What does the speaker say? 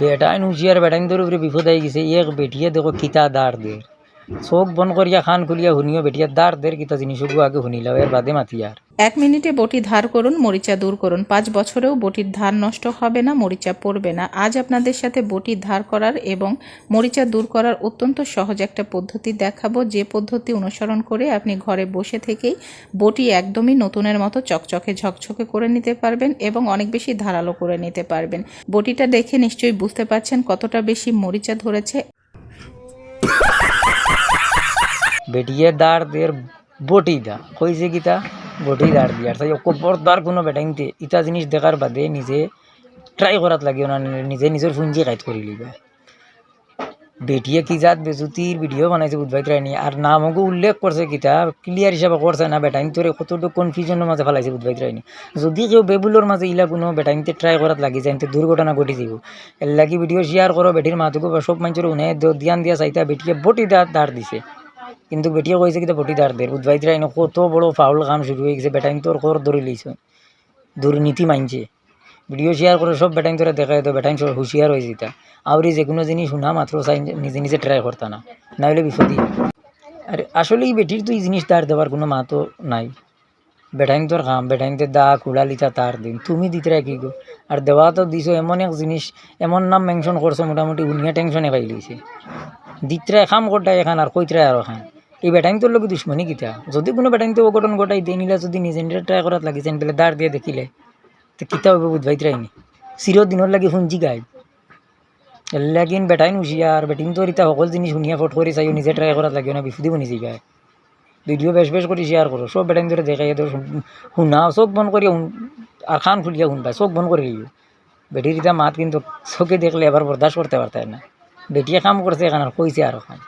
বেটাইন হুঁশিয়ার বেটাইনদের উপরে বিপদ আই গেছে। এক বেটিয়ে দেখো কিতা দাঁড় দের, চোখ বন করিয়া খান খুলিয়া শুনিও বেটিয়া দাঁড় দের কিতা জিনিসগুলো আগে শুনিলাম, এর বাদে মাতিয়ার। 1 মিনিটে বটি ধার করুন, মরিচা দূর করুন। 5 বছরেও বটির ধার নষ্ট হবে না, মরিচা পড়বে না। আজ আপনাদের সাথে বটি ধার করার এবং মরিচা দূর করার অত্যন্ত সহজ একটা পদ্ধতি দেখাবো, যে পদ্ধতি অনুসরণ করে আপনি ঘরে বসে থেকেই বটি একদমই নতুনের মতো চকচকে ঝকঝকে করে নিতে পারবেন এবং অনেক বেশি ধারালো করে নিতে পারবেন। বটিটা দেখে নিশ্চয়ই বুঝতে পারছেন কতটা বেশি মরিচা ধরেছে। বেটিয়ে দাঁড় দের বটি দা কইছে কিতা বটি দাঁড় দিয়ার তাই খবরদার কোনো বেটাইনতে ইটা জিনিস দেখার বাদে নিজে ট্রাই করাত লাগিও না, নিজে নিজের পুঞ্জি কাজ করি লিবা। বেটিয়ে কি জাত বেজুতির ভিডিও বানাইছে বুধবাই রায়নি, আর নামকে উল্লেখ করছে কিতা ক্লিয়ার হিসাবে করছে না, বেটাইন তোরে কতটুকু কনফিউশনের মাঝে ফেলাইছে বুধবাই রায়নি। যদি কেউ বেবুলোর মাঝে ইলা কোনো বেটাইনতে ট্রাই করাত লাগি যায় দুর্ঘটনা ঘটি যাব, এর লাগি ভিডিও শেয়ার করো বেটির মাতুকো বা সব মানুষের উনে ধ্যান দিয়া চাইতা বেটিয়ে বটি দাঁড় দিছে। কিন্তু বেটিয়ে কইছে কিতা বটি দাঁড় দের বুধবাই রায়নি কত বড় ফাউল কাম শুরু হয়ে গেছে, বেটাইন তোর কর ধরে লইছে, দুর্নীতি মানছে। ভিডিও শেয়ার করে সব বেটাইন তোরা দেখায় তো বেটাইন সব হুঁশিয়ার হয়ে যেতা, আউরি যে কোনো জিনিস শোনা মাত্র চাই নিজে নিজে ট্রাই করতা না, নাইলে বিপদি। আর আসলে এই বেটির তো এই জিনিস তার দেওয়ার কোনো মা তো নাই, বেটাইন তোর কাম বেটাইনতে দা কুড়া লিতা তার দিন তুমি দিতে কি গো। আর দেওয়া তো দিছো এমন এক জিনিস, এমন নাম মেনশন করছো মোটামুটি উনিয়া টেনশনে পাই লইছে, দিতরা খাম গোটাই এখান আর কইতরা আর খান। এই বেটাইন তোর লোক দুশ্মনী কিতা, যদি কোনো বেটাইন তো অঘটন ঘটাই দিয়ে নিলে যদি নিজে নিজে ট্রাই করাত লাগিছেন পেলে দাঁড় দিয়ে দেখিলে তো কিতা হবে বুঝবাইতরাইনি, চিরদিনের লাগি শুনছি গাই। এর লাগিন বেটাইন হুঁশিয়ার বেটিন তো ইতা সকল জিনিস শুনিয়া ফট করে চাইও নিজে ট্রাই করাত লাগিও না, বিফুদি বনি যাই। ভিডিও বেশ বেশ করে শেয়ার করো, সব বেটাইন ধরে দেখাই শুনাও চোখ বন করিয়া আর খান খুলিয়া শুনবা চোখ বন করে লিও। বেটির ইতা মাত কিন্তু চোখে দেখলে এবার বরদাস্ত করতে পারতায় না, বেটিয়ে কাম করছে এখানে আর কইছে আর খান।